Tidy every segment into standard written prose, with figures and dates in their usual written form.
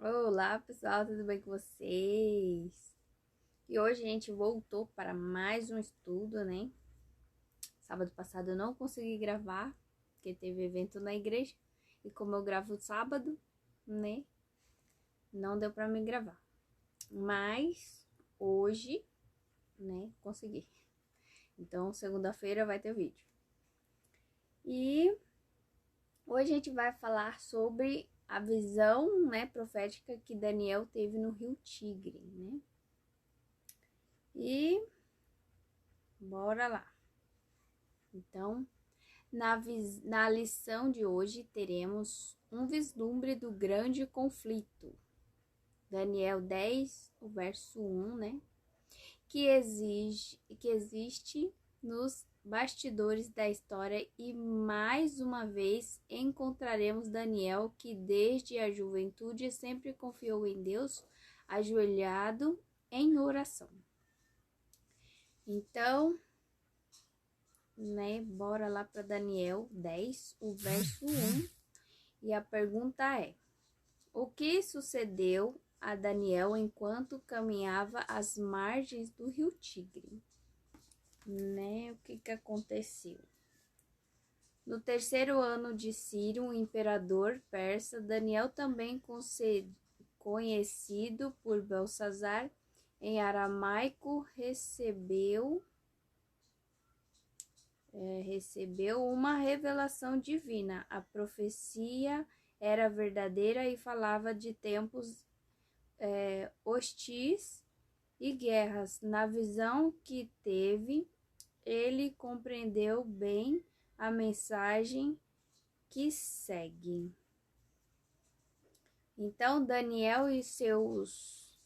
Olá pessoal, tudo bem com vocês? E hoje a gente voltou para mais um estudo, né? Sábado passado eu não consegui gravar, porque teve evento na igreja. E como eu gravo sábado, né? Não deu para me gravar. Mas hoje, né? Consegui. Então segunda-feira vai ter vídeo. E hoje a gente vai falar sobre a visão, né, profética que Daniel teve no Rio Tigre, né? E bora lá. Então, na lição de hoje teremos um vislumbre do grande conflito. Daniel 10, o verso 1, né? Que existe nos bastidores da história, e mais uma vez encontraremos Daniel, que desde a juventude sempre confiou em Deus, ajoelhado em oração. Então, né, bora lá para Daniel 10, o verso 1. E a pergunta é: o que sucedeu a Daniel enquanto caminhava às margens do rio Tigre? Né? O que aconteceu? No terceiro ano de Ciro, o imperador persa, Daniel, também conhecido por Belsazar, em aramaico, recebeu uma revelação divina. A profecia era verdadeira e falava de tempos hostis e guerras. Na visão que teve, ele compreendeu bem a mensagem que segue. Então, Daniel e seus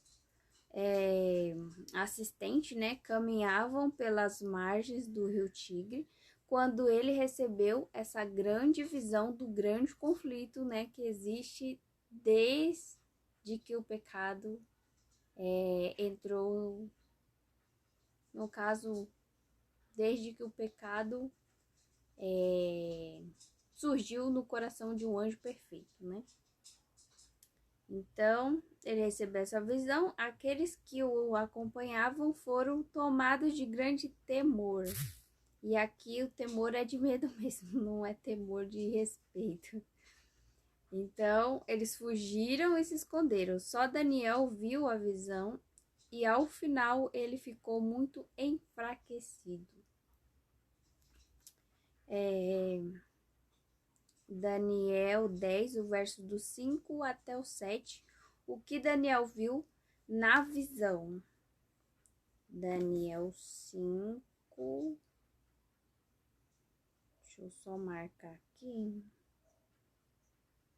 assistentes, né, caminhavam pelas margens do rio Tigre, quando ele recebeu essa grande visão do grande conflito, né, que existe desde que o pecado entrou, no caso, desde que o pecado surgiu no coração de um anjo perfeito, né? Então, ele recebeu essa visão. Aqueles que o acompanhavam foram tomados de grande temor. E aqui o temor é de medo mesmo, não é temor de respeito. Então, eles fugiram e se esconderam. Só Daniel viu a visão e ao final ele ficou muito enfraquecido. Daniel 10, o verso do 5 até o 7. O que Daniel viu na visão? Daniel 5. Deixa eu só marcar aqui.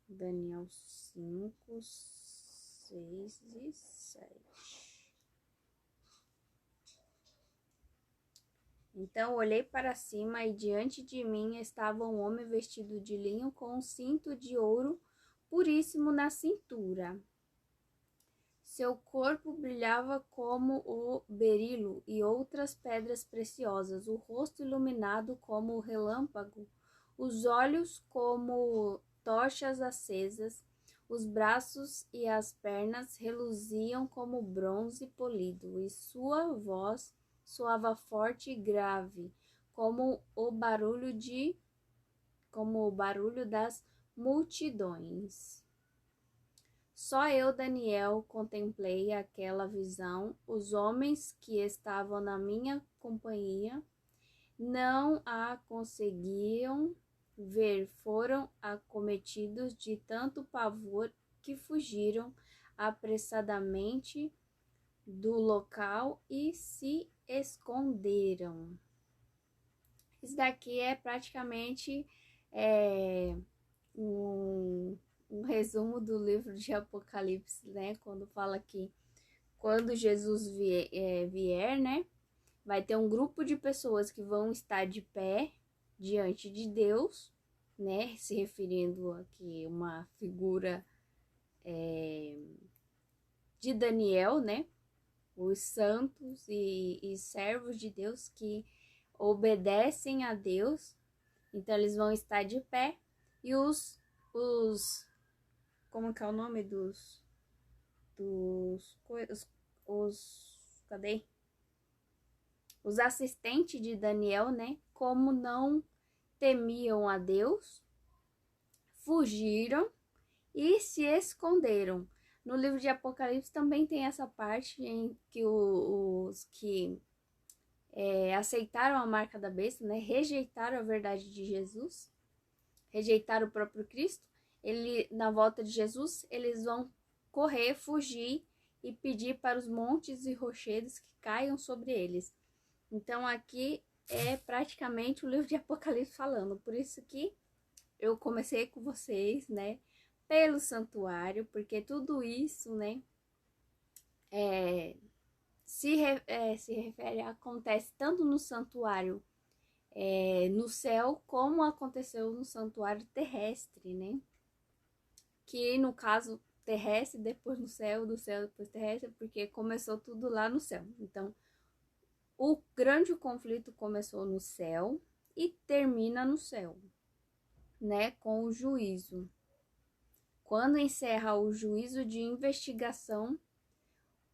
Daniel 5, 6 e 7. Então olhei para cima, e diante de mim estava um homem vestido de linho, com um cinto de ouro puríssimo na cintura. Seu corpo brilhava como o berilo e outras pedras preciosas, o rosto iluminado como o relâmpago, os olhos como tochas acesas, os braços e as pernas reluziam como bronze polido, e sua voz soava forte e grave, como o barulho das multidões. Só eu, Daniel, contemplei aquela visão. Os homens que estavam na minha companhia não a conseguiam ver, foram acometidos de tanto pavor que fugiram apressadamente do local e se esconderam. Isso daqui é praticamente um resumo do livro de Apocalipse, né? Quando fala que quando Jesus vier, né? Vai ter um grupo de pessoas que vão estar de pé diante de Deus, né? Se referindo aqui a uma figura de Daniel, né? Os santos e servos de Deus que obedecem a Deus. Então eles vão estar de pé, e os como que é o nome dos cadê? Os assistentes de Daniel, né? Como não temiam a Deus, fugiram e se esconderam. No livro de Apocalipse também tem essa parte em que os que aceitaram a marca da besta, né? Rejeitaram a verdade de Jesus, rejeitaram o próprio Cristo. Na volta de Jesus, eles vão correr, fugir e pedir para os montes e rochedos que caiam sobre eles. Então aqui é praticamente o livro de Apocalipse falando. Por isso que eu comecei com vocês, né? Pelo santuário, porque tudo isso, né? Se refere, acontece tanto no santuário no céu, como aconteceu no santuário terrestre, né? Que no caso terrestre, depois no céu, do céu depois terrestre, porque começou tudo lá no céu. Então, o grande conflito começou no céu e termina no céu, né? Com o juízo. Quando encerra o juízo de investigação,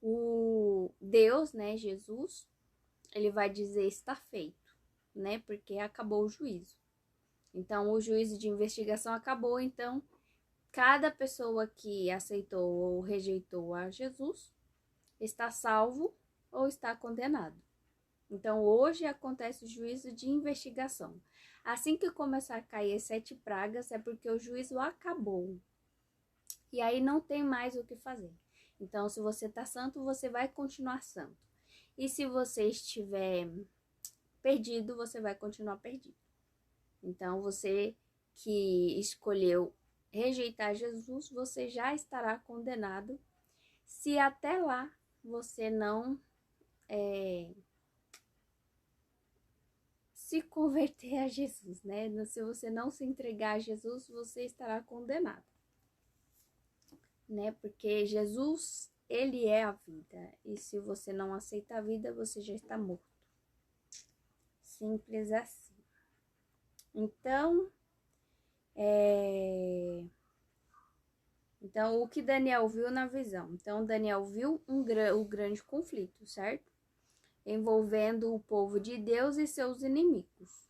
o Deus, né, Jesus, ele vai dizer está feito, né? Porque acabou o juízo. Então, o juízo de investigação acabou, então cada pessoa que aceitou ou rejeitou a Jesus está salvo ou está condenado. Então, hoje acontece o juízo de investigação. Assim que começar a cair as 7 pragas, é porque o juízo acabou. E aí não tem mais o que fazer. Então, se você está santo, você vai continuar santo. E se você estiver perdido, você vai continuar perdido. Então, você que escolheu rejeitar Jesus, você já estará condenado se até lá você não se converter a Jesus, né? Se você não se entregar a Jesus, você estará condenado, né? Porque Jesus, ele é a vida. E se você não aceita a vida, você já está morto. Simples assim. Então, Então, o que Daniel viu na visão? Então, Daniel viu o grande conflito, certo? Envolvendo o povo de Deus e seus inimigos.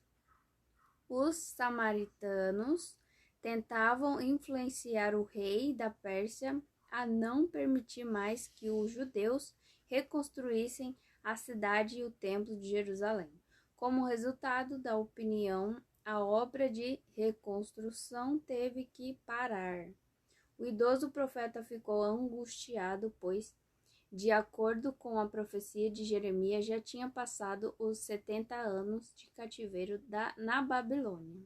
Os samaritanos tentavam influenciar o rei da Pérsia a não permitir mais que os judeus reconstruíssem a cidade e o templo de Jerusalém. Como resultado da opinião, a obra de reconstrução teve que parar. O idoso profeta ficou angustiado, pois, de acordo com a profecia de Jeremias, já tinha passado os 70 anos de cativeiro na Babilônia.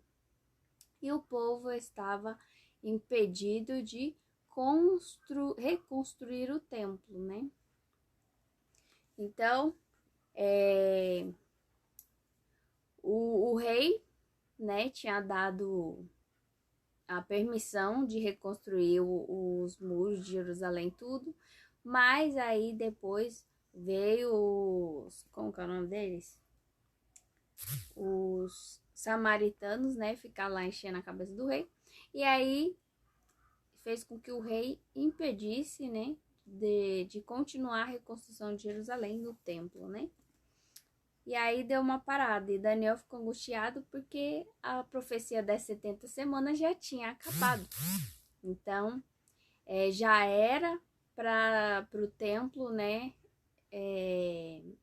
E o povo estava impedido de reconstruir o templo, né? Então, o rei, né, tinha dado a permissão de reconstruir os muros de Jerusalém, tudo, mas aí depois veio como que é o nome deles? Os samaritanos, né, ficar lá enchendo a cabeça do rei, e aí fez com que o rei impedisse, né, de continuar a reconstrução de Jerusalém no templo, né. E aí deu uma parada e Daniel ficou angustiado porque a profecia das 70 semanas já tinha acabado. Então, já era para o templo, né,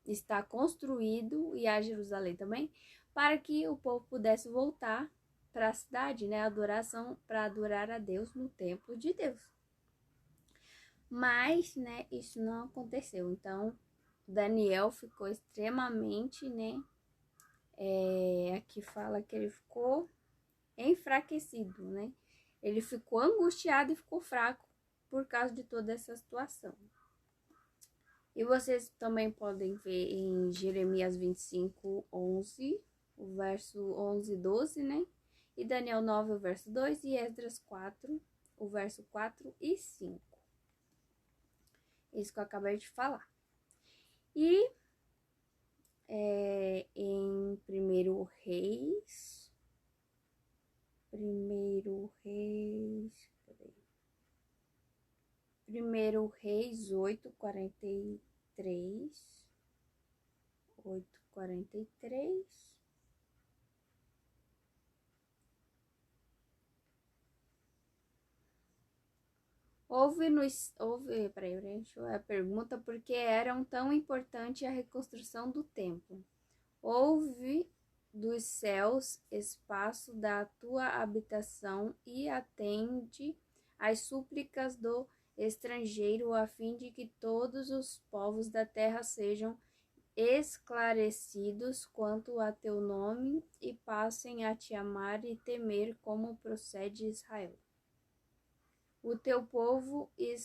estar construído, e a Jerusalém também, para que o povo pudesse voltar para a cidade, né, adoração, para adorar a Deus no templo de Deus. Mas, né, isso não aconteceu. Então, Daniel ficou extremamente, né, aqui fala que ele ficou enfraquecido, né? Ele ficou angustiado e ficou fraco por causa de toda essa situação. E vocês também podem ver em Jeremias 25, 11, o verso 11 e 12, né? E Daniel 9, o verso 2, e Esdras 4, o verso 4 e 5. Isso que eu acabei de falar. E em Primeiro Reis, peraí. 1 Reis 8:43. 8:43. Peraí, deixa eu a pergunta, por que era tão importante a reconstrução do templo? Ouve dos céus, espaço da tua habitação, e atende às súplicas do estrangeiro, a fim de que todos os povos da terra sejam esclarecidos quanto a teu nome e passem a te amar e temer, como procede Israel. O teu povo e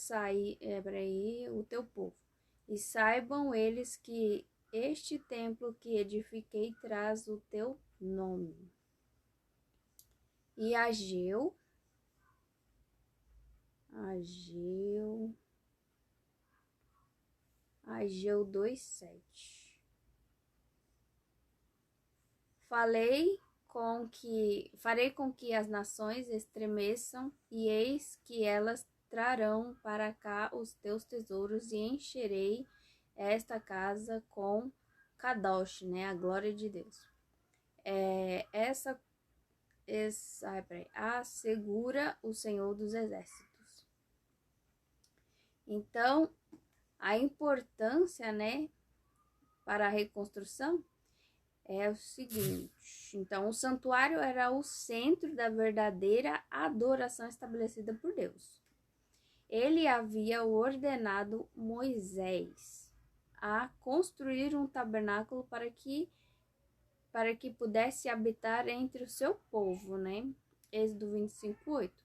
saibam eles que este templo que edifiquei traz o teu nome. E Ageu 2:7. Farei com que as nações estremeçam, e eis que elas trarão para cá os teus tesouros, e encherei esta casa com Kadosh, né, a glória de Deus. Assegura o Senhor dos Exércitos. Então, a importância, né, para a reconstrução é o seguinte. Então, o santuário era o centro da verdadeira adoração estabelecida por Deus. Ele havia ordenado Moisés a construir um tabernáculo para que pudesse habitar entre o seu povo, né? Êxodo 25:8.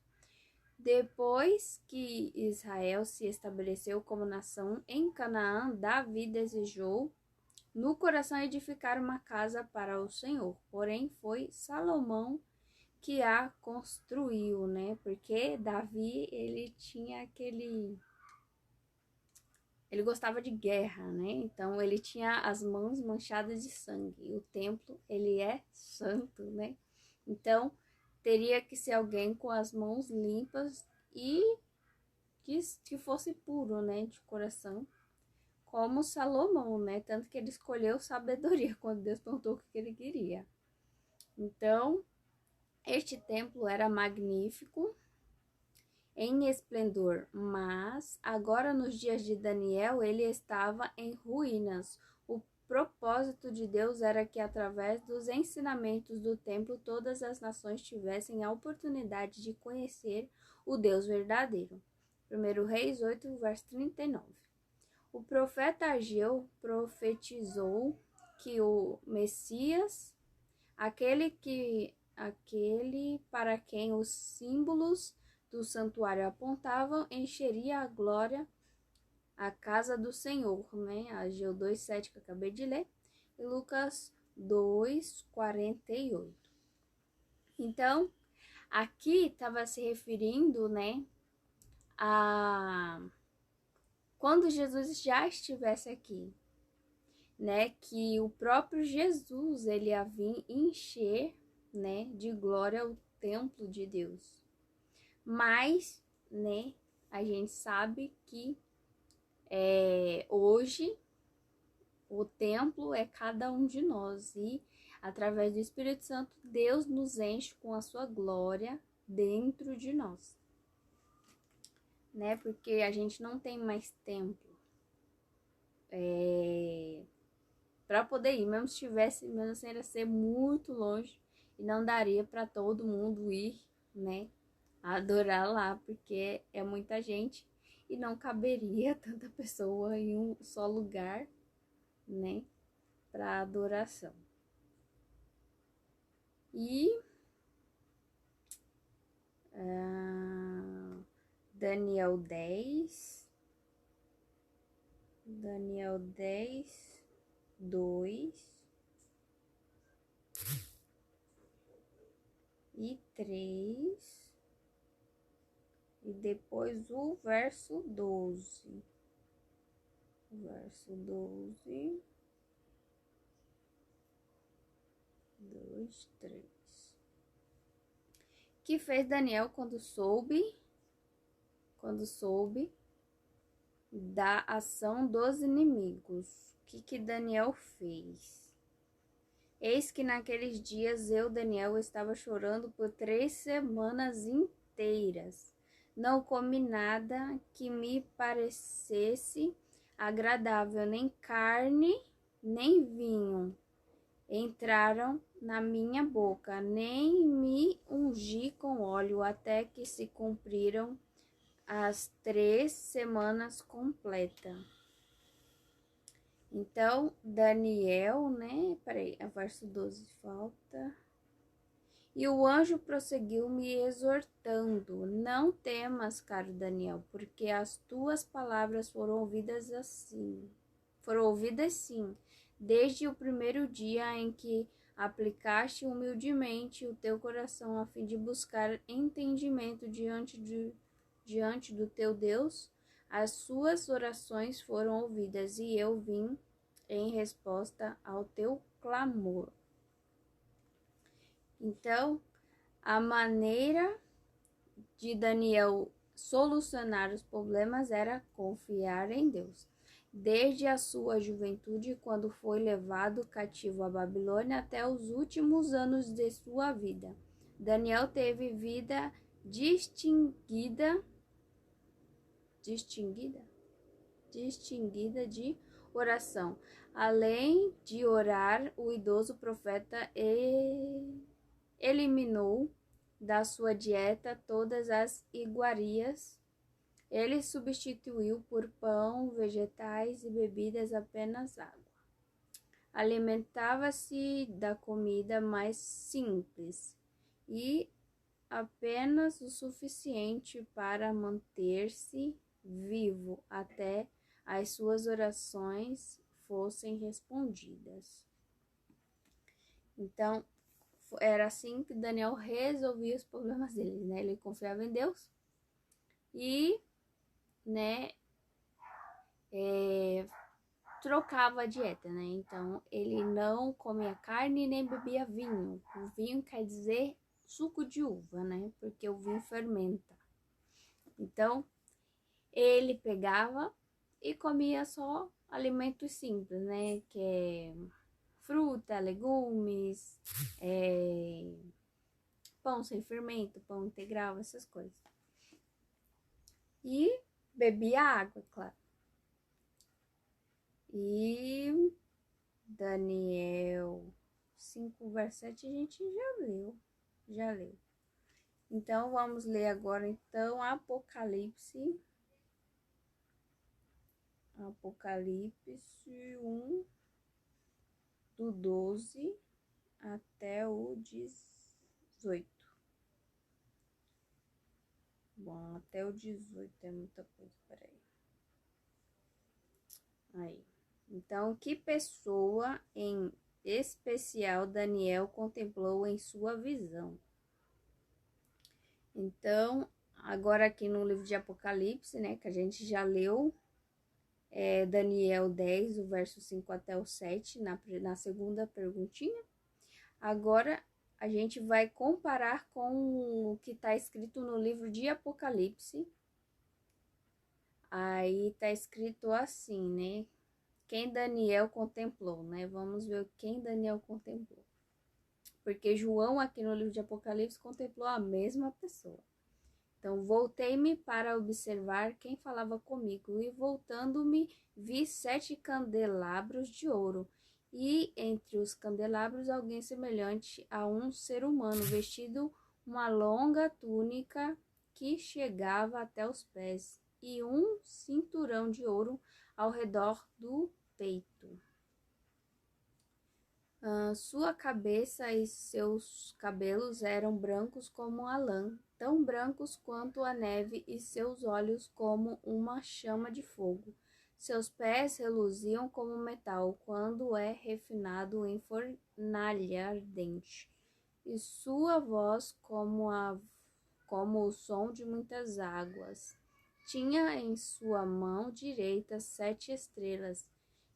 Depois que Israel se estabeleceu como nação em Canaã, Davi desejou no coração edificar uma casa para o Senhor. Porém, foi Salomão que a construiu, né? Porque Davi, ele gostava de guerra, né? Então, ele tinha as mãos manchadas de sangue. E o templo, ele é santo, né? Então, teria que ser alguém com as mãos limpas e que fosse puro, né? De coração, como Salomão, né? Tanto que ele escolheu sabedoria quando Deus perguntou o que ele queria. Então, este templo era magnífico, em esplendor, mas agora nos dias de Daniel ele estava em ruínas. O propósito de Deus era que através dos ensinamentos do templo todas as nações tivessem a oportunidade de conhecer o Deus verdadeiro. 1 Reis 8:39. O profeta Ageu profetizou que o Messias, aquele para quem os símbolos do santuário apontavam, encheria a glória a casa do Senhor, né? Ageu 2:7 que eu acabei de ler, e Lucas 2:48. Então, aqui estava se referindo, né, a quando Jesus já estivesse aqui, né, que o próprio Jesus ele ia vir encher, né, de glória o templo de Deus. Mas, né, a gente sabe que hoje o templo é cada um de nós e através do Espírito Santo Deus nos enche com a sua glória dentro de nós, né? Porque a gente não tem mais templo para poder ir, mesmo se tivesse, mesmo assim ia ser muito longe e não daria para todo mundo ir, né? Adorar lá, porque é muita gente e não caberia tanta pessoa em um só lugar, né, para adoração. E Daniel 10, 2 e 3, e depois o verso 12. Verso 12, 2, 3. Que fez Daniel quando soube da ação dos inimigos. O que Daniel fez? Eis que naqueles dias eu, Daniel, estava chorando por 3 semanas inteiras. Não comi nada que me parecesse agradável, nem carne, nem vinho entraram na minha boca, nem me ungi com óleo, até que se cumpriram as 3 semanas completas. Então, Daniel, né? Peraí, a verso 12 falta. E o anjo prosseguiu me exortando: não temas, caro Daniel, porque as tuas palavras foram ouvidas assim. Foram ouvidas sim, desde o primeiro dia em que aplicaste humildemente o teu coração a fim de buscar entendimento diante do teu Deus. As suas orações foram ouvidas e eu vim em resposta ao teu clamor. Então, a maneira de Daniel solucionar os problemas era confiar em Deus. Desde a sua juventude, quando foi levado cativo à Babilônia, até os últimos anos de sua vida, Daniel teve vida distinguida de oração. Além de orar, o idoso profeta eliminou da sua dieta todas as iguarias. Ele substituiu por pão, vegetais e bebidas apenas água. Alimentava-se da comida mais simples e apenas o suficiente para manter-se vivo até as suas orações fossem respondidas. Então, era assim que Daniel resolvia os problemas dele, né? Ele confiava em Deus e, né, trocava a dieta, né? Então, ele não comia carne nem bebia vinho. O vinho quer dizer suco de uva, né? Porque o vinho fermenta. Então, ele pegava e comia só alimentos simples, né? Que é fruta, legumes, pão sem fermento, pão integral, essas coisas. E bebia água, claro. E Daniel 5, verso 7 a gente já leu. Então, vamos ler agora, então, Apocalipse 1, do 12 até o 18. Bom, até o 18 é muita coisa, peraí. Aí. Então, que pessoa em especial Daniel contemplou em sua visão? Então, agora aqui no livro de Apocalipse, né, que a gente já leu, Daniel 10, o verso 5 até o 7, na segunda perguntinha. Agora, a gente vai comparar com o que está escrito no livro de Apocalipse. Aí está escrito assim, né? Quem Daniel contemplou, né? Vamos ver quem Daniel contemplou. Porque João, aqui no livro de Apocalipse, contemplou a mesma pessoa. Então, voltei-me para observar quem falava comigo, e voltando-me, vi 7 candelabros de ouro, e entre os candelabros alguém semelhante a um ser humano, vestido uma longa túnica que chegava até os pés, e um cinturão de ouro ao redor do peito. Sua cabeça e seus cabelos eram brancos como a lã, tão brancos quanto a neve, e seus olhos como uma chama de fogo. Seus pés reluziam como metal quando é refinado em fornalha ardente, e sua voz como o som de muitas águas. Tinha em sua mão direita 7 estrelas,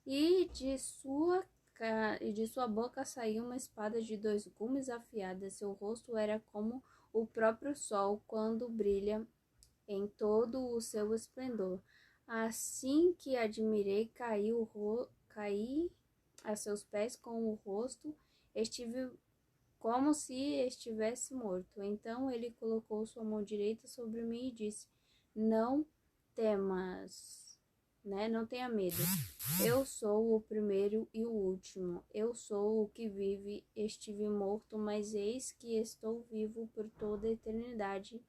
e de sua boca saía uma espada de 2 gumes afiada. Seu rosto era como o próprio sol quando brilha em todo o seu esplendor. Assim que admirei, caí a seus pés com o rosto, estive como se estivesse morto. Então ele colocou sua mão direita sobre mim e disse: Não temas, né? Não tenha medo. Eu sou o primeiro e o último. Eu sou o que vive. Estive morto, mas eis que estou vivo por toda a eternidade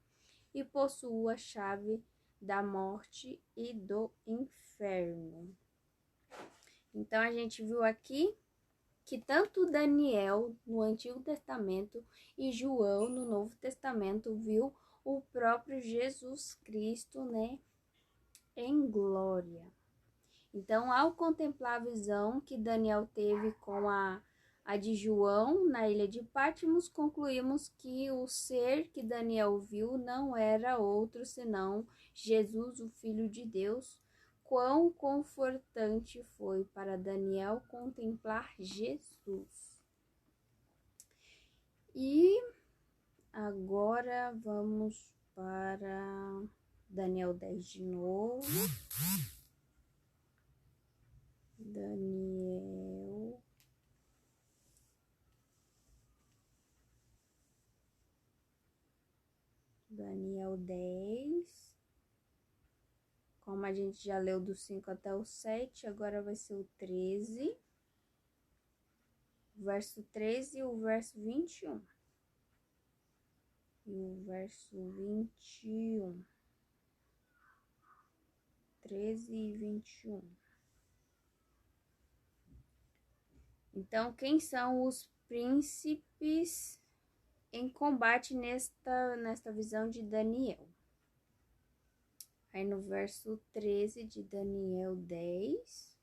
e possuo a chave da morte e do inferno. Então a gente viu aqui que tanto Daniel no Antigo Testamento e João no Novo Testamento viu o próprio Jesus Cristo, né, em glória. Então, ao contemplar a visão que Daniel teve com a de João na ilha de Patmos, concluímos que o ser que Daniel viu não era outro senão Jesus, o Filho de Deus. Quão confortante foi para Daniel contemplar Jesus. E agora vamos para Daniel 10 de novo. Daniel 10. Como a gente já leu do 5 até o 7, agora vai ser o 13. Verso 13 e o verso 21. E o verso 21. 13 e 21. Então, quem são os príncipes em combate nesta visão de Daniel? Aí no verso 13 de Daniel 10.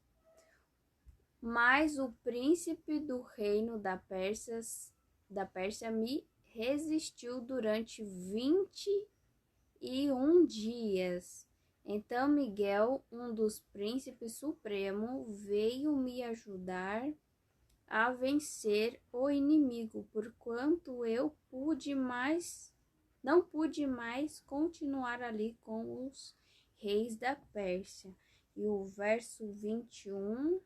Mas o príncipe do reino da Pérsia me resistiu durante 21 dias. Então Miguel, um dos príncipes supremos, veio me ajudar a vencer o inimigo, porquanto não pude mais continuar ali com os reis da Pérsia. E o verso 21.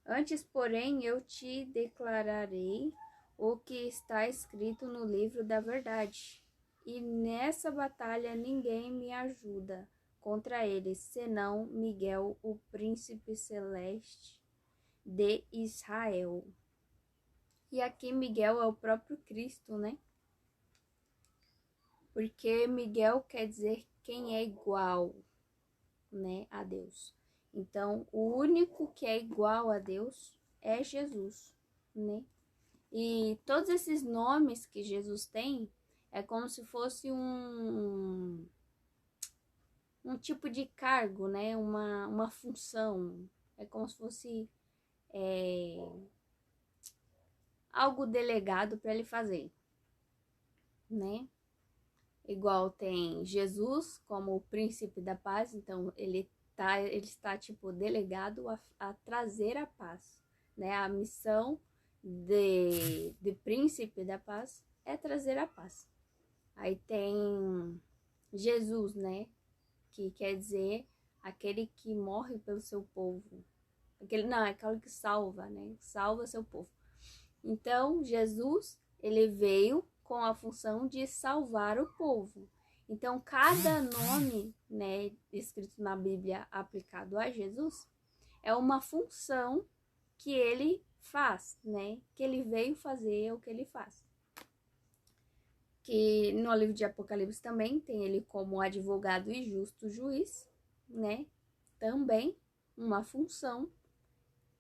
Antes, porém, eu te declararei o que está escrito no livro da verdade. E nessa batalha ninguém me ajuda contra eles, senão Miguel, o príncipe celeste de Israel. E aqui Miguel é o próprio Cristo, né? Porque Miguel quer dizer quem é igual, né, a Deus. Então, o único que é igual a Deus é Jesus, né? E todos esses nomes que Jesus tem é como se fosse um tipo de cargo, né? Uma função. É como se fosse algo delegado para ele fazer, né? Igual tem Jesus como o príncipe da paz, então ele está tipo delegado a trazer a paz, né? A missão de príncipe da paz é trazer a paz. Aí tem Jesus, né? Que quer dizer aquele que morre pelo seu povo. Aquele que salva, né? Salva seu povo. Então, Jesus, ele veio com a função de salvar o povo. Então, cada nome, né, escrito na Bíblia aplicado a Jesus, é uma função que ele faz, né? Que ele veio fazer o que ele faz. Que no livro de Apocalipse também tem ele como advogado e justo juiz, né? Também uma função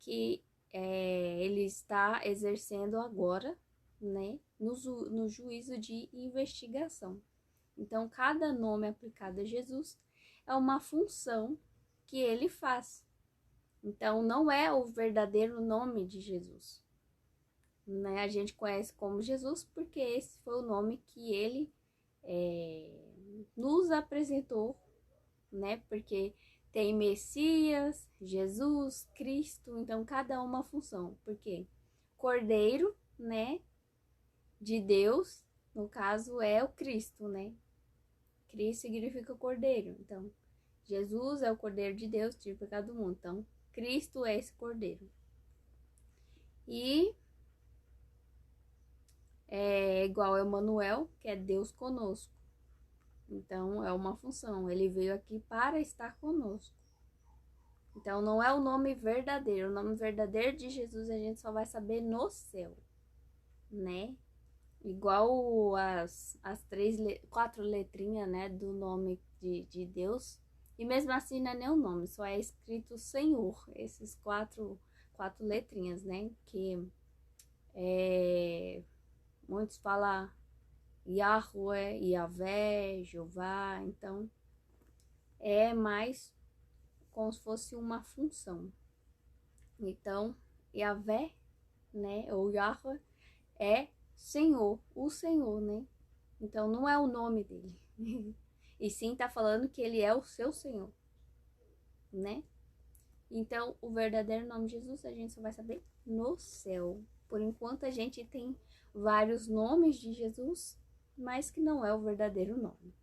que ele está exercendo agora, né? No juízo de investigação. Então, cada nome aplicado a Jesus é uma função que ele faz. Então, não é o verdadeiro nome de Jesus, né? A gente conhece como Jesus porque esse foi o nome que ele nos apresentou, né? Porque tem Messias, Jesus, Cristo, então cada uma função. Porque Cordeiro, né, de Deus, no caso é o Cristo, né? Cristo significa Cordeiro. Então, Jesus é o Cordeiro de Deus, tira o pecado do mundo. Então, Cristo é esse Cordeiro. E é igual a Emmanuel, que é Deus conosco. Então, é uma função. Ele veio aqui para estar conosco. Então, não é o nome verdadeiro. O nome verdadeiro de Jesus a gente só vai saber no céu, né? Igual as quatro letrinhas, né, do nome de Deus. E mesmo assim não é nem o nome, só é escrito Senhor. Esses quatro letrinhas, né? Que muitos falam Yahweh, Yahvé, Jeová. Então, é mais como se fosse uma função. Então, Yahvé, né, ou Yahweh, é Senhor, o Senhor, né? Então, não é o nome dele. E sim tá falando que ele é o seu Senhor, né? Então, o verdadeiro nome de Jesus a gente só vai saber no céu. Por enquanto, a gente tem vários nomes de Jesus, mas que não é o verdadeiro nome.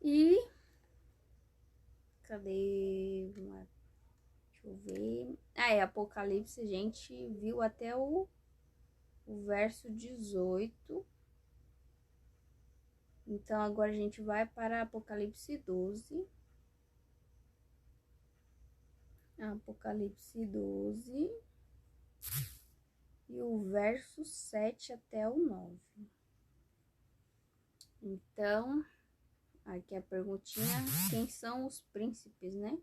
E cadê? Deixa eu ver. Apocalipse a gente viu até o verso 18. Então, agora a gente vai para Apocalipse 12. Apocalipse 12. E o verso 7 até o 9. Então, aqui a perguntinha: quem são os príncipes, né?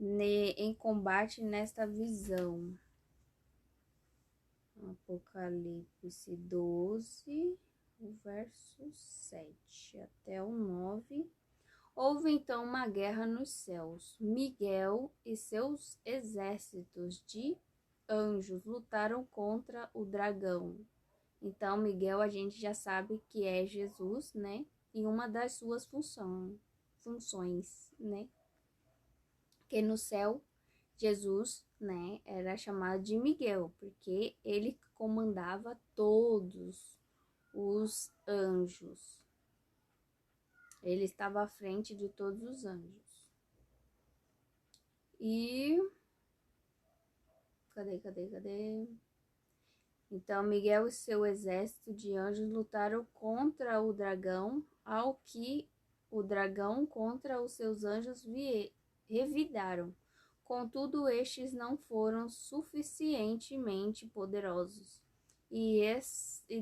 Em combate nesta visão. Apocalipse 12, o verso 7 até o 9. Houve então uma guerra nos céus. Miguel e seus exércitos de anjos lutaram contra o dragão. Então, Miguel a gente já sabe que é Jesus, né? E uma das suas funções, né? Que no céu, Jesus, né, era chamado de Miguel, porque ele comandava todos os anjos. Ele estava à frente de todos os anjos. E cadê? Então, Miguel e seu exército de anjos lutaram contra o dragão, ao que o dragão contra os seus anjos revidaram. Contudo, estes não foram suficientemente poderosos, e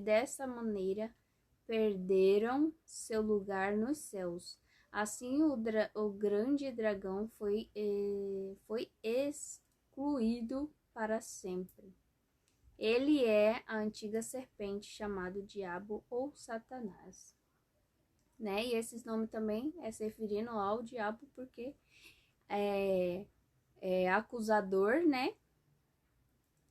dessa maneira perderam seu lugar nos céus. Assim, o grande dragão foi excluído para sempre. Ele é a antiga serpente chamado Diabo ou Satanás, né? E esses nomes também é se referindo ao diabo porque é acusador, né?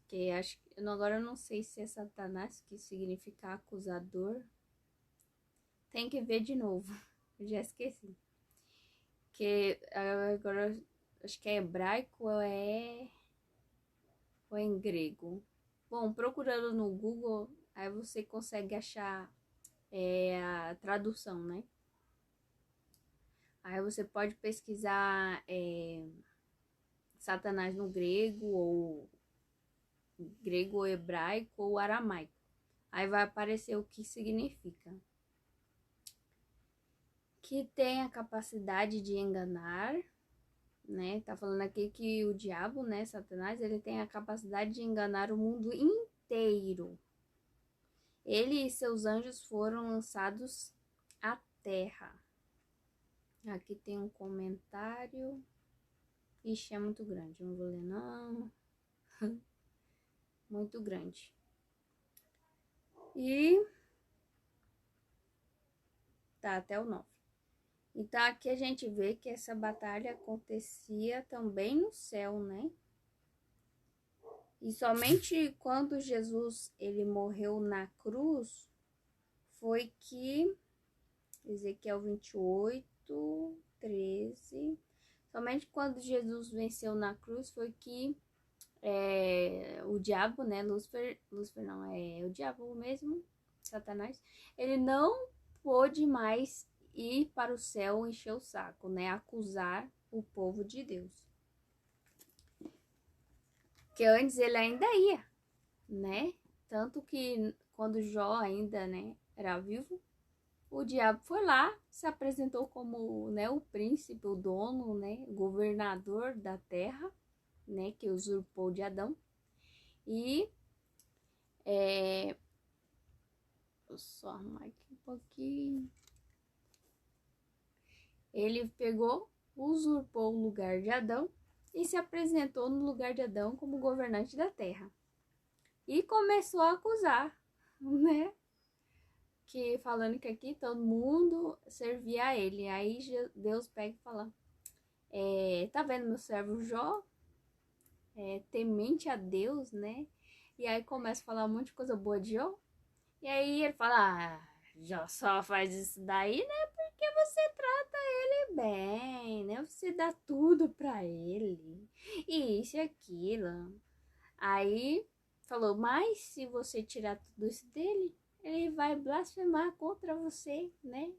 Que acho que agora eu não sei se é Satanás que significa acusador. Tem que ver de novo. Eu já esqueci. Que agora acho que é hebraico ou é em grego. Bom, procurando no Google, aí você consegue achar a tradução, né? Aí você pode pesquisar Satanás no grego ou hebraico ou aramaico. Aí vai aparecer o que significa. Que tem a capacidade de enganar, né? Tá falando aqui que o diabo, né, Satanás, ele tem a capacidade de enganar o mundo inteiro. Ele e seus anjos foram lançados à terra. Aqui tem um comentário. Ixi, é muito grande, não vou ler não. Muito grande. E tá até o 9. Então aqui a gente vê que essa batalha acontecia também no céu, né? E somente quando Jesus ele morreu na cruz foi que Ezequiel 28, 13. Somente quando Jesus venceu na cruz foi que o diabo, né? Lúcifer não, é o diabo mesmo, Satanás. Ele não pôde mais ir para o céu encher o saco, né? Acusar o povo de Deus. Que antes ele ainda ia, né? Tanto que quando Jó ainda, né, era vivo, o diabo foi lá, se apresentou como, né, o príncipe, o dono, né, governador da terra, né, que usurpou de Adão. E vou só arrumar aqui um pouquinho. Ele pegou, usurpou o lugar de Adão e se apresentou no lugar de Adão como governante da terra. E começou a acusar, né? Que falando que aqui todo mundo servia a ele. Aí Deus pega e fala: tá vendo meu servo Jó? Temente a Deus, né? E aí começa a falar um monte de coisa boa de Jó. E aí ele fala: Jó só faz isso daí, né? Porque você trata ele bem, né? Você dá tudo pra ele. E isso e aquilo. Aí falou: mas se você tirar tudo isso dele, ele vai blasfemar contra você, né?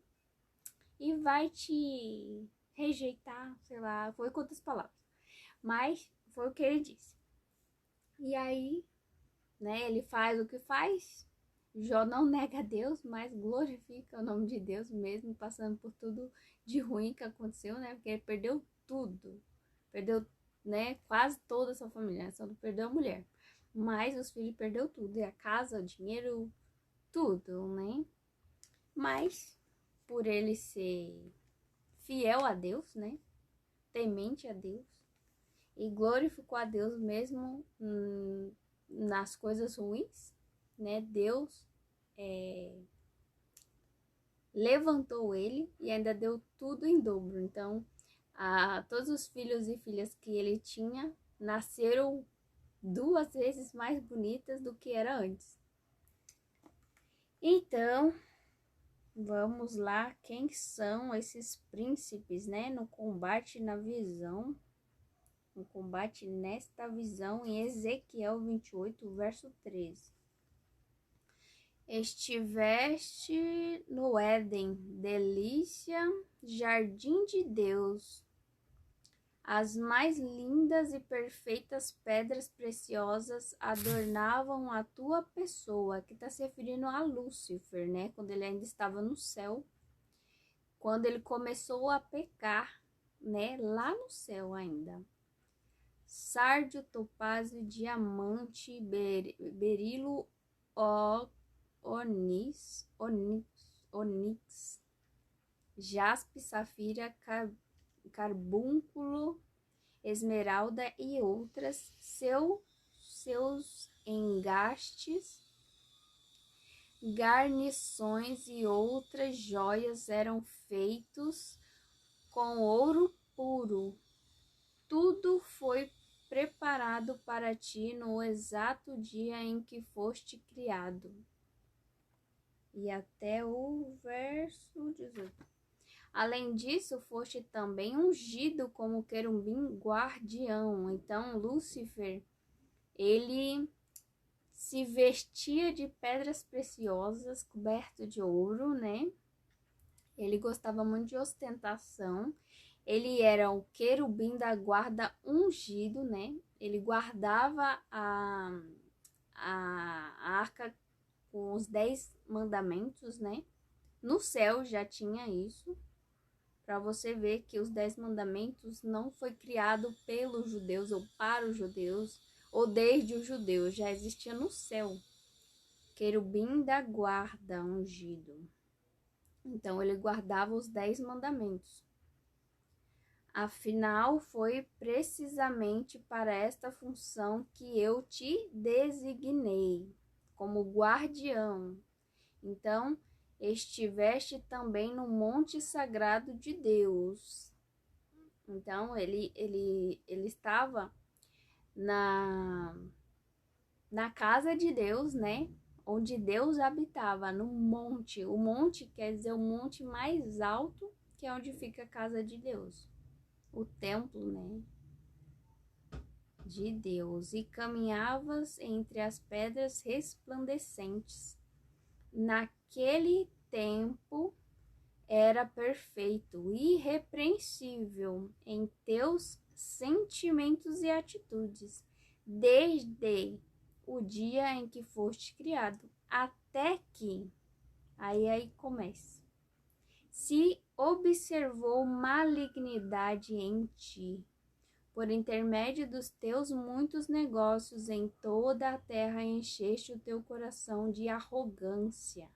E vai te rejeitar, sei lá, foi com outras palavras. Mas foi o que ele disse. E aí, né, ele faz o que faz. Jó não nega a Deus, mas glorifica o nome de Deus mesmo, passando por tudo de ruim que aconteceu, né? Porque ele perdeu tudo. Perdeu, né, quase toda a sua família, só não perdeu a mulher. Mas os filhos perdeu tudo, e a casa, o dinheiro, tudo, né? Mas por ele ser fiel a Deus, né? Temente a Deus e glorificou a Deus mesmo nas coisas ruins, né? Deus levantou ele e ainda deu tudo em dobro. Então, todos os filhos e filhas que ele tinha nasceram 2 vezes mais bonitas do que era antes. Então, vamos lá, quem são esses príncipes, né? No combate na visão, no combate nesta visão, em Ezequiel 28, verso 13. Estiveste no Éden, delícia, jardim de Deus. As mais lindas e perfeitas pedras preciosas adornavam a tua pessoa, que está se referindo a Lúcifer, né? Quando ele ainda estava no céu, quando ele começou a pecar, né? Lá no céu ainda. Sárdio, topázio, diamante, berilo, onix, jaspe, safira, carbúnculo, esmeralda e outras, seus engastes, garnições e outras joias eram feitos com ouro puro. Tudo foi preparado para ti no exato dia em que foste criado. E até o verso 18. Além disso, foste também ungido como querubim guardião. Então, Lúcifer, ele se vestia de pedras preciosas, coberto de ouro, né? Ele gostava muito de ostentação. Ele era o querubim da guarda ungido, né? Ele guardava a arca com os 10 mandamentos, né? No céu já tinha isso. Para você ver que os 10 mandamentos não foi criado pelos judeus ou para os judeus ou desde os judeus, já existia no céu. Querubim da guarda ungido. Então ele guardava os 10 mandamentos. Afinal, foi precisamente para esta função que eu te designei, como guardião. Então, estiveste também no monte sagrado de Deus. Então, ele estava na casa de Deus, né? Onde Deus habitava, no monte. O monte quer dizer o monte mais alto, que é onde fica a casa de Deus. O templo, né? De Deus. E caminhavas entre as pedras resplandecentes. Naquele tempo era perfeito, irrepreensível em teus sentimentos e atitudes, desde o dia em que foste criado, até que, aí começa, se observou malignidade em ti, por intermédio dos teus muitos negócios em toda a terra encheste o teu coração de arrogância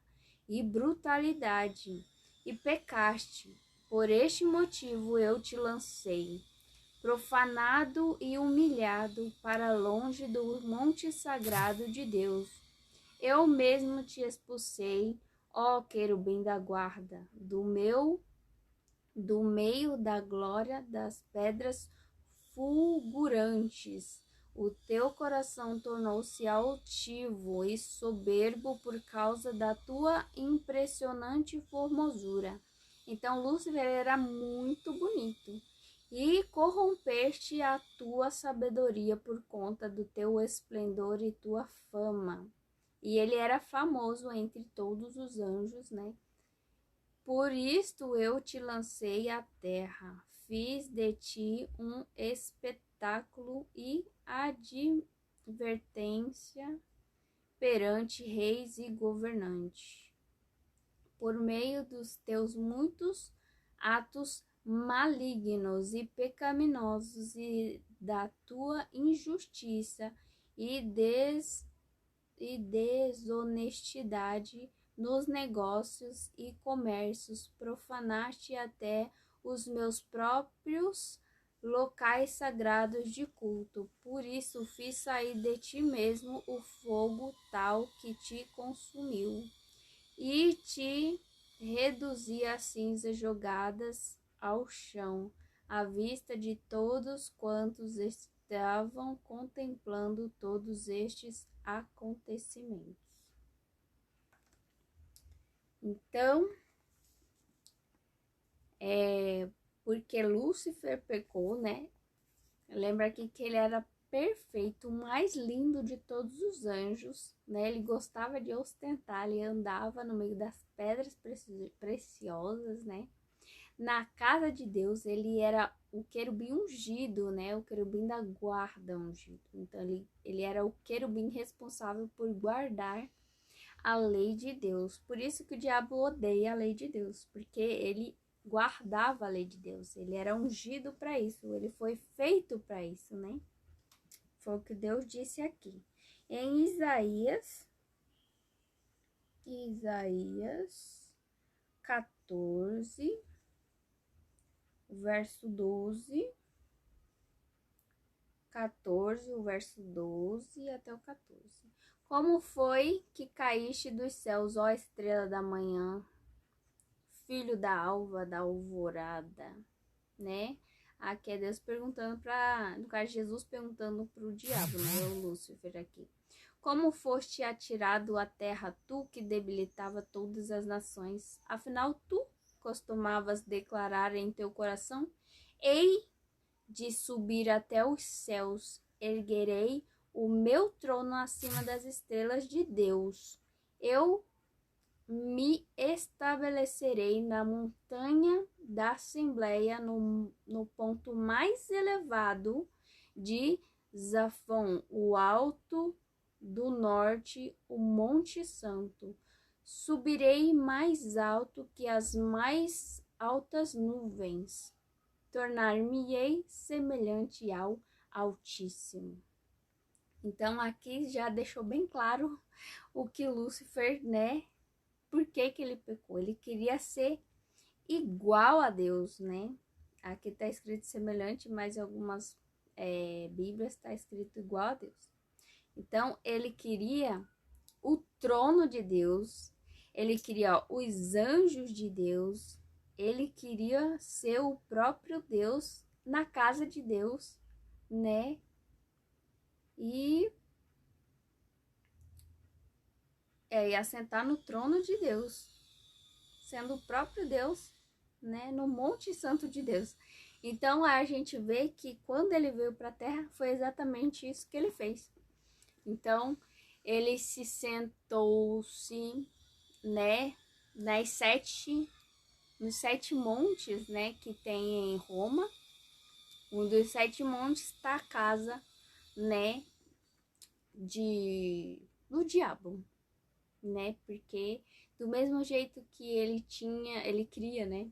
e brutalidade, e pecaste. Por este motivo eu te lancei, profanado e humilhado, para longe do monte sagrado de Deus. Eu mesmo te expulsei, ó querubim da guarda, do meio da glória das pedras fulgurantes. O teu coração tornou-se altivo e soberbo por causa da tua impressionante formosura. Então Lúcifer era muito bonito. E corrompeste a tua sabedoria por conta do teu esplendor e tua fama. E ele era famoso entre todos os anjos, né? Por isto eu te lancei à terra, fiz de ti um espetáculo e advertência perante reis e governantes. Por meio dos teus muitos atos malignos e pecaminosos e da tua injustiça e desonestidade nos negócios e comércios, profanaste até os meus próprios locais sagrados de culto. Por isso fiz sair de ti mesmo o fogo tal que te consumiu, e te reduzi a cinzas jogadas ao chão, à vista de todos quantos estavam contemplando todos estes acontecimentos. Então, porque Lúcifer pecou, né? Lembra aqui que ele era perfeito, o mais lindo de todos os anjos, né? Ele gostava de ostentar, ele andava no meio das pedras preciosas, né? Na casa de Deus, ele era o querubim ungido, né? O querubim da guarda ungido. Então, ele era o querubim responsável por guardar a lei de Deus. Por isso que o diabo odeia a lei de Deus, porque ele guardava a lei de Deus. Ele era ungido para isso, ele foi feito para isso, né? Foi o que Deus disse aqui. Em Isaías 14, verso 12. 14, o verso 12 até o 14. Como foi que caíste dos céus, ó estrela da manhã, filho da alva, da alvorada, né? Aqui é Deus perguntando no caso Jesus perguntando pro diabo, né? O Lúcifer aqui. Como foste atirado à terra, tu que debilitava todas as nações? Afinal, tu costumavas declarar em teu coração: Hei de subir até os céus, erguerei o meu trono acima das estrelas de Deus. Eu me estabelecerei na montanha da Assembleia, no ponto mais elevado de Zafon, o alto do norte, o Monte Santo. Subirei mais alto que as mais altas nuvens. Tornar-me-ei semelhante ao Altíssimo. Então aqui já deixou bem claro o que Lúcifer, né? Por que ele pecou? Ele queria ser igual a Deus, né? Aqui está escrito semelhante, mas em algumas Bíblias está escrito igual a Deus. Então ele queria o trono de Deus, ele queria os anjos de Deus, ele queria ser o próprio Deus na casa de Deus, né? E assentar no trono de Deus, sendo o próprio Deus, né? No Monte Santo de Deus. Então a gente vê que quando ele veio para a Terra foi exatamente isso que ele fez. Então ele se sentou-se, né? nos 7 montes, né, que tem em Roma. Um dos 7 montes está a casa, né, do diabo, né? Porque do mesmo jeito que ele cria, né?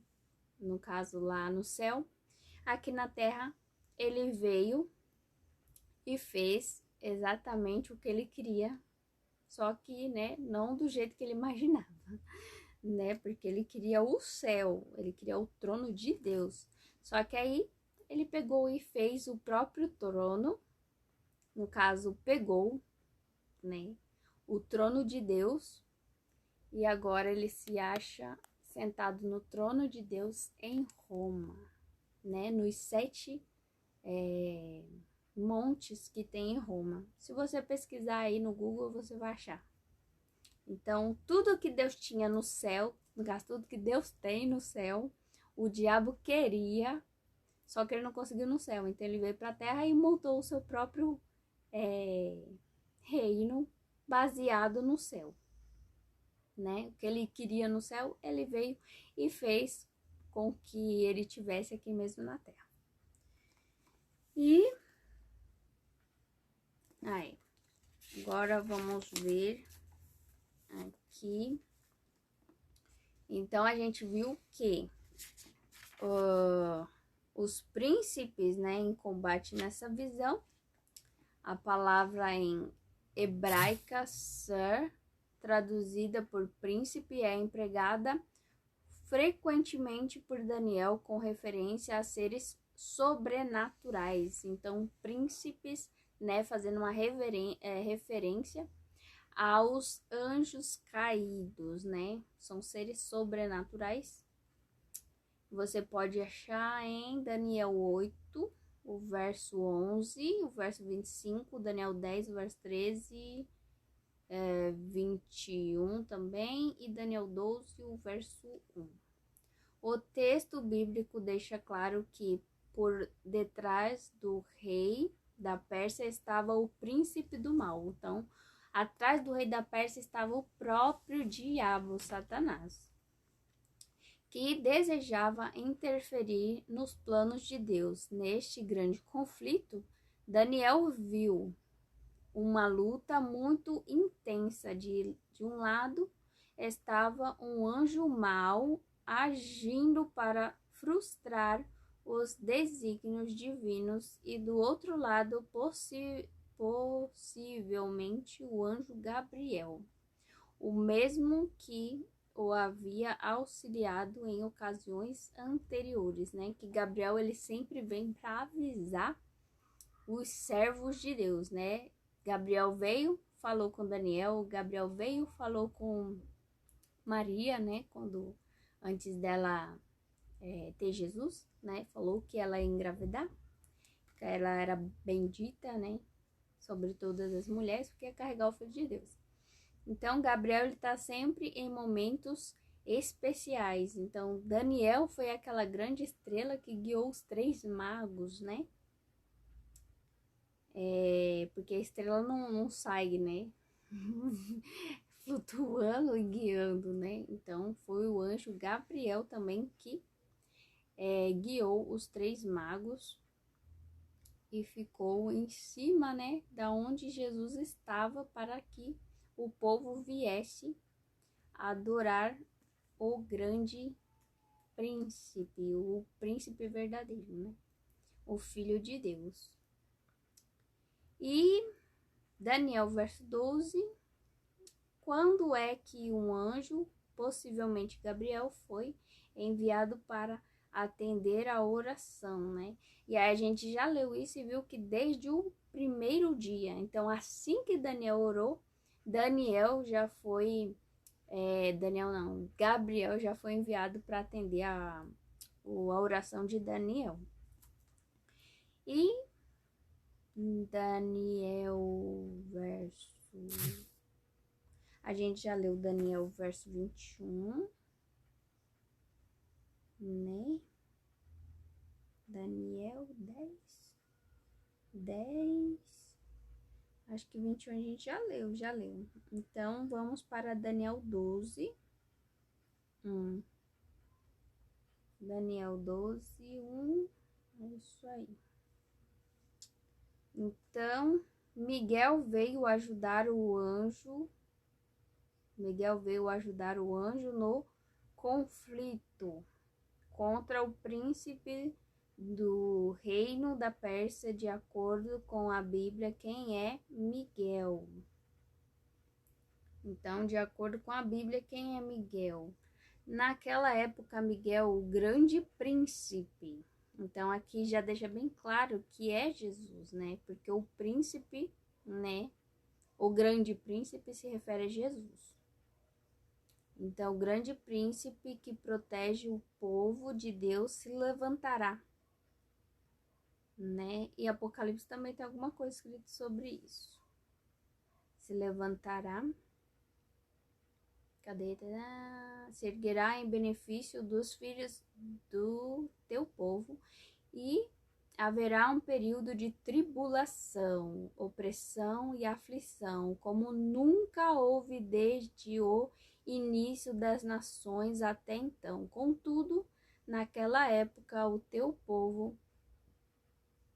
No caso lá no céu, aqui na terra ele veio e fez exatamente o que ele queria, só que, né, não do jeito que ele imaginava, né? Porque ele queria o céu, ele queria o trono de Deus. Só que aí ele pegou e fez o próprio trono, no caso, pegou, né, o trono de Deus, e agora ele se acha sentado no trono de Deus em Roma, né, nos 7 montes que tem em Roma. Se você pesquisar aí no Google, você vai achar. Então, tudo que Deus tinha no céu, no caso, tudo que Deus tem no céu, o diabo queria, só que ele não conseguiu no céu. Então, ele veio para a terra e montou o seu próprio reino baseado no céu, né? O que ele queria no céu, ele veio e fez com que ele tivesse aqui mesmo na terra. E aí, agora vamos ver aqui. Então, a gente viu que os príncipes, né, em combate nessa visão, a palavra em hebraica, ser, traduzida por príncipe, é empregada frequentemente por Daniel com referência a seres sobrenaturais. Então, príncipes, né, fazendo uma referência aos anjos caídos, né? São seres sobrenaturais. Você pode achar em Daniel 8, o verso 11, o verso 25, Daniel 10, o verso 13, 21 também, e Daniel 12, o verso 1. O texto bíblico deixa claro que por detrás do rei da Pérsia estava o príncipe do mal. Então, atrás do rei da Pérsia estava o próprio diabo, Satanás, que desejava interferir nos planos de Deus. Neste grande conflito, Daniel viu uma luta muito intensa. De um lado estava um anjo mau agindo para frustrar os desígnios divinos, e do outro lado, possivelmente, o anjo Gabriel, o mesmo que o havia auxiliado em ocasiões anteriores, né? Que Gabriel, ele sempre vem para avisar os servos de Deus, né? Gabriel veio, falou com Daniel, Gabriel veio, falou com Maria, né? Antes dela ter Jesus, né? Falou que ela ia engravidar, que ela era bendita, né? Sobre todas as mulheres, porque ia carregar o Filho de Deus. Então, Gabriel, ele tá sempre em momentos especiais. Então, Daniel foi aquela grande estrela que guiou os 3 magos, né? Porque a estrela não sai, né? Flutuando e guiando, né? Então, foi o anjo Gabriel também que guiou os 3 magos e ficou em cima, né, da onde Jesus estava, para que o povo viesse adorar o grande príncipe, o príncipe verdadeiro, né, o Filho de Deus. E Daniel, verso 12, quando é que um anjo, possivelmente Gabriel, foi enviado para atender a oração, né? E aí a gente já leu isso e viu que desde o primeiro dia, então assim que Daniel orou, Gabriel já foi enviado para atender a oração de Daniel. E Daniel a gente já leu Daniel verso 21, né? Daniel 10, acho que 21 a gente já leu. Então, vamos para Daniel 12. Daniel 12, 1. É isso aí. Então, Miguel veio ajudar o anjo no conflito contra o príncipe do reino da Pérsia, de acordo com a Bíblia. Quem é Miguel? Então, de acordo com a Bíblia, quem é Miguel? Naquela época, Miguel, o grande príncipe. Então, aqui já deixa bem claro que é Jesus, né? Porque o príncipe, né? O grande príncipe se refere a Jesus. Então, o grande príncipe que protege o povo de Deus se levantará, né? E Apocalipse também tem alguma coisa escrita sobre isso. Se levantará. Cadê? Se erguerá em benefício dos filhos do teu povo, e haverá um período de tribulação, opressão e aflição, como nunca houve desde o início das nações até então. Contudo, naquela época, o teu povo,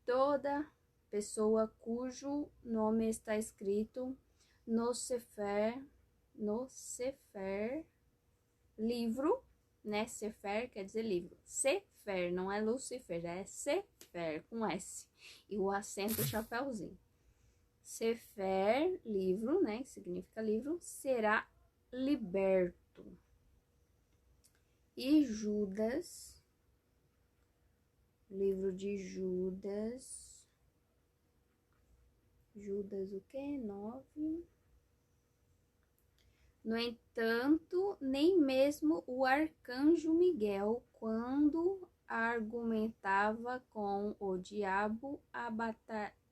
toda pessoa cujo nome está escrito no Sefer, livro, né? Sefer quer dizer livro. Sefer, não é Lucifer, é Sefer, com S. E o acento chapéuzinho. Sefer, livro, né? Que significa livro, será liberto. E Judas, livro de Judas. Judas o quê? 9. No entanto, nem mesmo o arcanjo Miguel, quando argumentava com o diabo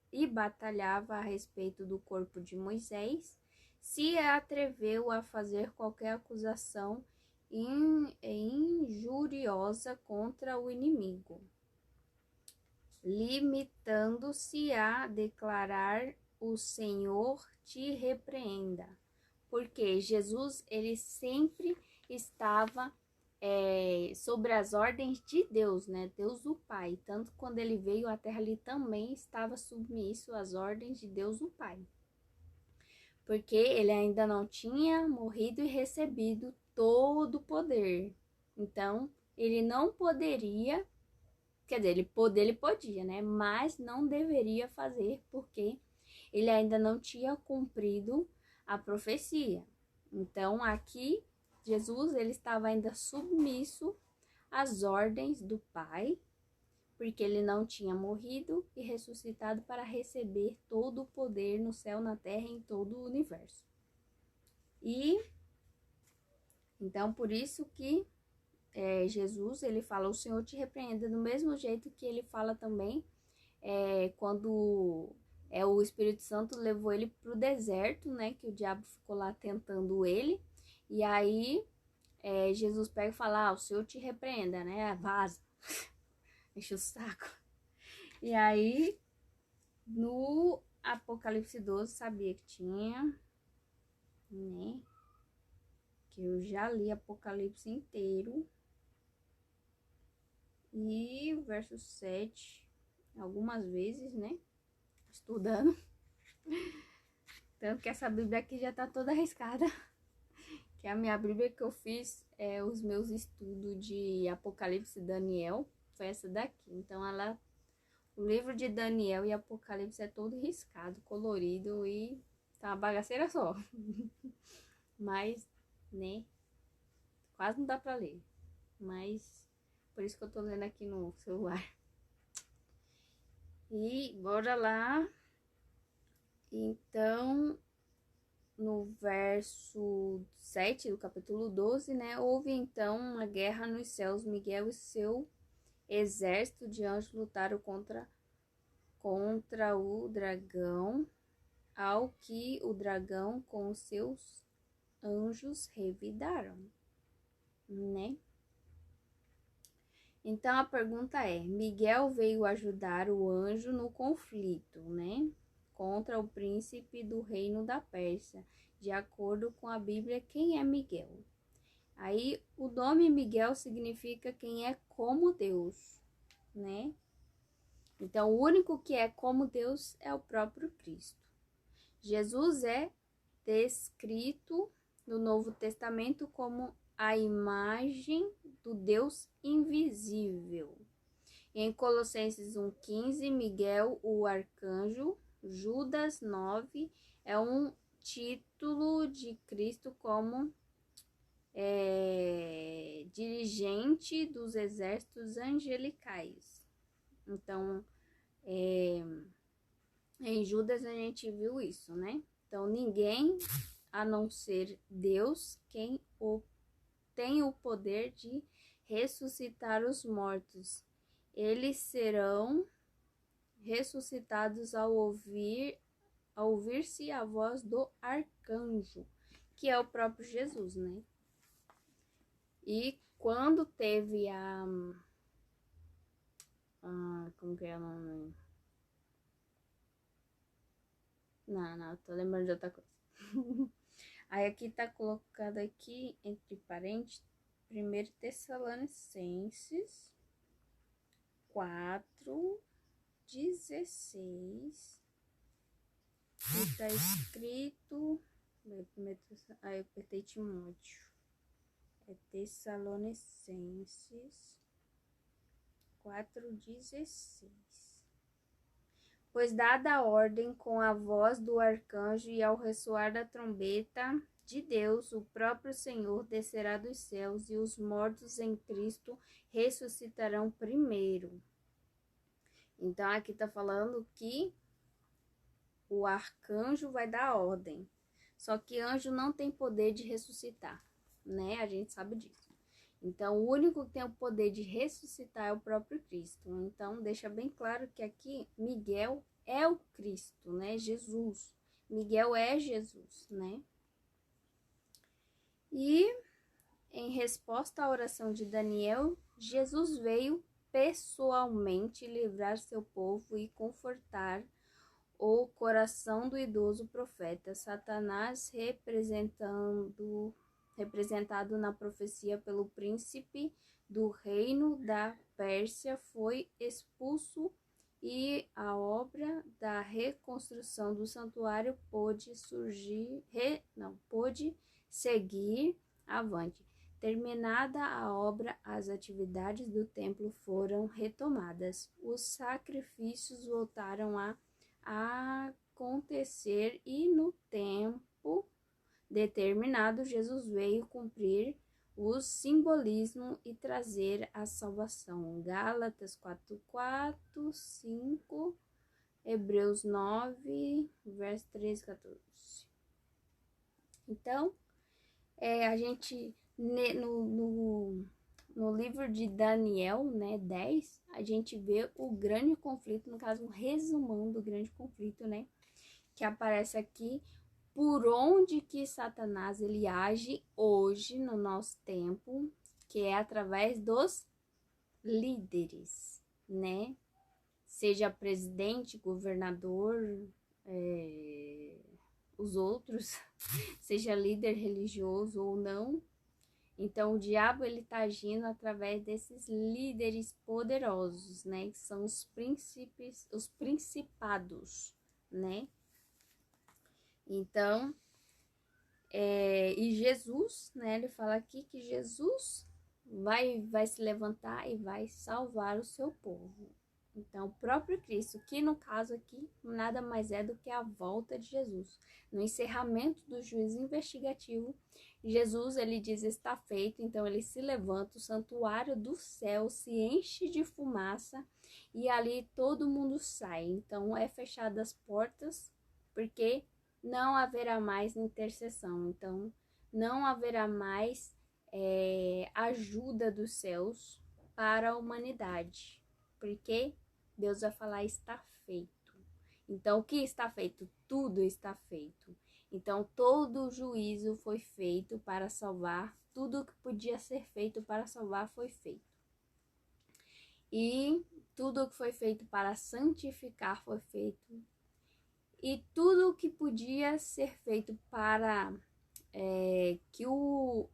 e batalhava a respeito do corpo de Moisés, se atreveu a fazer qualquer acusação injuriosa contra o inimigo, limitando-se a declarar: o Senhor te repreenda. Porque Jesus, ele sempre estava sobre as ordens de Deus, né? Deus o Pai. Tanto quando ele veio à Terra, ele também estava submisso às ordens de Deus o Pai. Porque ele ainda não tinha morrido e recebido todo o poder. Então, ele não poderia, quer dizer, ele podia, né? Mas não deveria fazer, porque ele ainda não tinha cumprido a profecia. Então, aqui, Jesus, ele estava ainda submisso às ordens do Pai, porque ele não tinha morrido e ressuscitado para receber todo o poder no céu, na terra e em todo o universo. E, então, por isso que Jesus, ele fala: o Senhor te repreenda, do mesmo jeito que ele fala também quando o Espírito Santo levou ele para o deserto, né? Que o diabo ficou lá tentando ele. E aí, Jesus pega e fala: o Senhor te repreenda, né? Vaza. Enche o saco. E aí, no Apocalipse 12, sabia que tinha, né? Que eu já li Apocalipse inteiro. E o verso 7, algumas vezes, né? Estudando. Tanto que essa Bíblia aqui já tá toda arriscada. Que a minha Bíblia que eu fiz os meus estudos de Apocalipse e Daniel foi essa daqui. Então o livro de Daniel e Apocalipse é todo riscado, colorido e tá uma bagaceira só. Mas, né, quase não dá pra ler. Mas por isso que eu tô lendo aqui no celular. E bora lá. Então, no verso 7 do capítulo 12, né? Houve então uma guerra nos céus. Miguel e seu exército de anjos lutaram contra o dragão, ao que o dragão com os seus anjos revidaram, né? Então a pergunta é: Miguel veio ajudar o anjo no conflito, né? Contra o príncipe do reino da Pérsia. De acordo com a Bíblia, quem é Miguel? Aí o nome Miguel significa quem é como Deus, né? Então o único que é como Deus é o próprio Cristo. Jesus é descrito no Novo Testamento como a imagem do Deus invisível. Em Colossenses 1,15, Miguel, o arcanjo, Judas 9, é um título de Cristo como dirigente dos exércitos angelicais. Então, em Judas a gente viu isso, né? Então, ninguém a não ser Deus quem tem o poder de ressuscitar os mortos. Eles serão ressuscitados ao ouvir-se a voz do arcanjo, que é o próprio Jesus, né? E quando teve como que é o nome? Não, tô lembrando de outra coisa. Aí aqui tá colocado aqui, entre parênteses, 1 Tessalonicenses 4:16. E tá escrito... Aí eu apertei Timóteo. É Tessalonicenses 4:16. Pois dada a ordem com a voz do arcanjo e ao ressoar da trombeta de Deus, o próprio Senhor descerá dos céus e os mortos em Cristo ressuscitarão primeiro. Então aqui tá falando que o arcanjo vai dar ordem. Só que anjo não tem poder de ressuscitar, né? A gente sabe disso. Então, o único que tem o poder de ressuscitar é o próprio Cristo. Então, deixa bem claro que aqui Miguel é o Cristo, né? Jesus. Miguel é Jesus, né? E, em resposta à oração de Daniel, Jesus veio pessoalmente livrar seu povo e confortar o coração do idoso profeta. Satanás, representado na profecia pelo príncipe do reino da Pérsia, foi expulso e a obra da reconstrução do santuário pôde seguir avante. Terminada a obra, as atividades do templo foram retomadas. Os sacrifícios voltaram a acontecer e no tempo determinado Jesus veio cumprir o simbolismo e trazer a salvação. Gálatas 4:4, 5, Hebreus 9, verso 13, 14. Então, a gente no livro de Daniel, né, 10, a gente vê o grande conflito, no caso, um resumão do grande conflito, né, que aparece aqui, por onde que Satanás ele age hoje no nosso tempo, que é através dos líderes, né, seja presidente, governador, os outros, seja líder religioso ou não. Então, o diabo ele tá agindo através desses líderes poderosos, né? Que são os principados, né? Então, e Jesus, né? Ele fala aqui que Jesus vai se levantar e vai salvar o seu povo. Então, o próprio Cristo, que no caso aqui, nada mais é do que a volta de Jesus. No encerramento do juízo investigativo, Jesus, ele diz, está feito, então ele se levanta, o santuário do céu se enche de fumaça e ali todo mundo sai. Então, é fechadas as portas, porque não haverá mais intercessão. Então, não haverá mais ajuda dos céus para a humanidade, porque Deus vai falar, está feito. Então, o que está feito? Tudo está feito. Então, todo o juízo foi feito para salvar, tudo que podia ser feito para salvar foi feito. E tudo que foi feito para santificar foi feito. E tudo que podia ser feito para que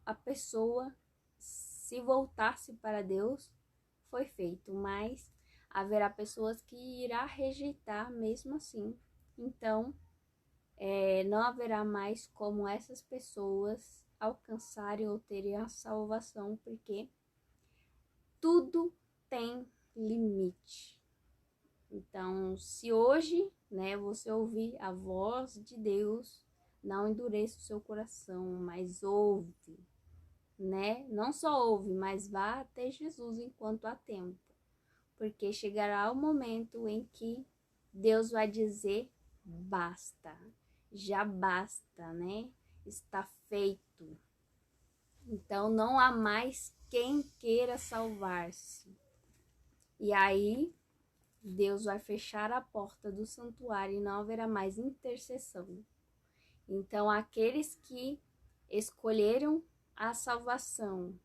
a pessoa se voltasse para Deus, foi feito, mas haverá pessoas que irá rejeitar mesmo assim. Então, não haverá mais como essas pessoas alcançarem ou terem a salvação, porque tudo tem limite. Então, se hoje, né, você ouvir a voz de Deus, não endureça o seu coração, mas ouve, né? Não só ouve, mas vá até Jesus enquanto há tempo. Porque chegará o momento em que Deus vai dizer basta, já basta, né? Está feito. Então não há mais quem queira salvar-se. E aí Deus vai fechar a porta do santuário e não haverá mais intercessão. Então aqueles que escolheram a salvação,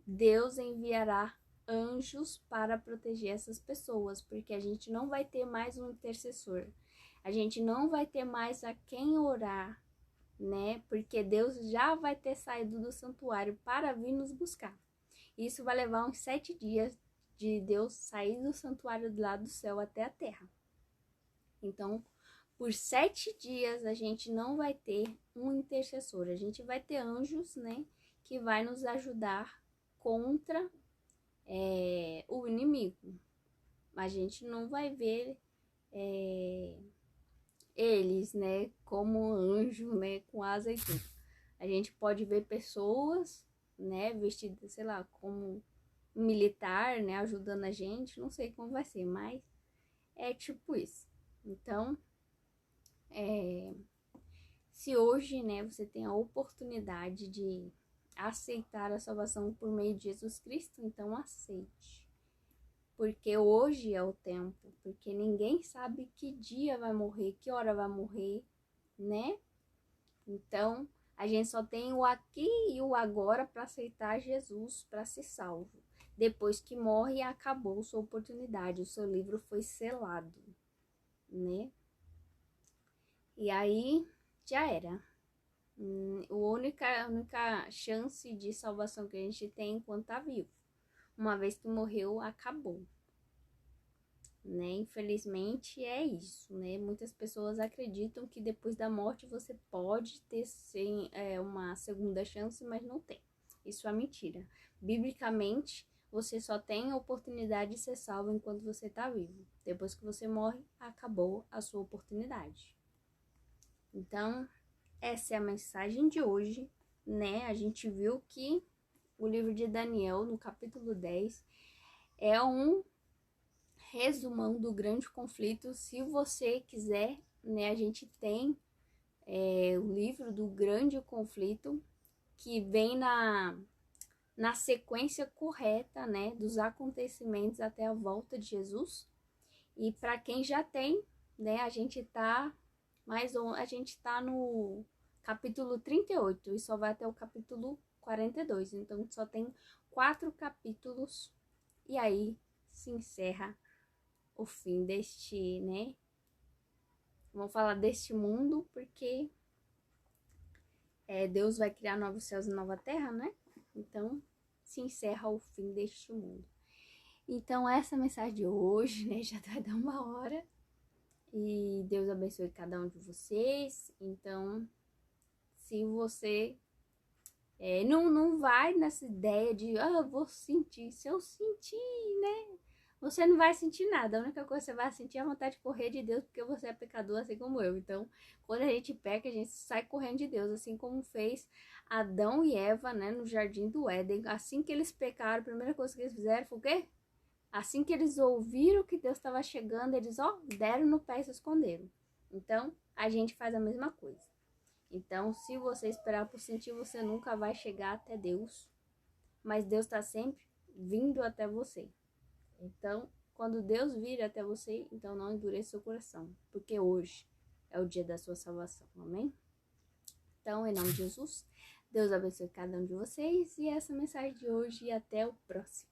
Deus enviará anjos para proteger essas pessoas, porque a gente não vai ter mais um intercessor. A gente não vai ter mais a quem orar, né? Porque Deus já vai ter saído do santuário para vir nos buscar. Isso vai levar uns 7 dias de Deus sair do santuário do lado do céu até a terra. Então, por 7 dias a gente não vai ter um intercessor. A gente vai ter anjos, né? Que vai nos ajudar contra o inimigo. A gente não vai ver eles, né, como anjo, né, com asa e tudo. A gente pode ver pessoas, né, vestidas, sei lá, como um militar, né, ajudando a gente. Não sei como vai ser, mas é tipo isso. Então, se hoje, né, você tem a oportunidade de aceitar a salvação por meio de Jesus Cristo, então aceite. Porque hoje é o tempo, porque ninguém sabe que dia vai morrer, que hora vai morrer, né? Então, a gente só tem o aqui e o agora para aceitar Jesus, para ser salvo. Depois que morre, acabou sua oportunidade, o seu livro foi selado, né? E aí, já era. A única chance de salvação que a gente tem enquanto tá vivo. Uma vez que morreu, acabou. Né? Infelizmente é isso, né? Muitas pessoas acreditam que depois da morte você pode ter uma segunda chance, mas não tem. Isso é mentira. Biblicamente, você só tem a oportunidade de ser salvo enquanto você está vivo. Depois que você morre, acabou a sua oportunidade. Então, essa é a mensagem de hoje, né? A gente viu que o livro de Daniel, no capítulo 10, é um resumão do grande conflito. Se você quiser, né, a gente tem o livro do grande conflito, que vem na sequência correta, né, dos acontecimentos até a volta de Jesus. E para quem já tem, né, a gente tá no capítulo 38 e só vai até o capítulo 42. Então só tem 4 capítulos e aí se encerra o fim deste, né? Vamos falar deste mundo, porque Deus vai criar novos céus e nova terra, né? Então, se encerra o fim deste mundo. Então, essa é a mensagem de hoje, né? Já vai dar 1 hora. E Deus abençoe cada um de vocês. Então, se você não vai nessa ideia de, eu vou sentir. Se eu sentir, né? Você não vai sentir nada. A única coisa que você vai sentir é a vontade de correr de Deus, porque você é pecador, assim como eu. Então, quando a gente peca, a gente sai correndo de Deus, assim como fez Adão e Eva, né, no jardim do Éden. Assim que eles pecaram, a primeira coisa que eles fizeram foi o quê? Assim que eles ouviram que Deus estava chegando, eles, deram no pé e se esconderam. Então, a gente faz a mesma coisa. Então, se você esperar por sentir, você nunca vai chegar até Deus. Mas Deus está sempre vindo até você. Então, quando Deus vir até você, então não endureça seu coração, porque hoje é o dia da sua salvação, amém? Então, em nome de Jesus, Deus abençoe cada um de vocês e essa mensagem de hoje e até o próximo.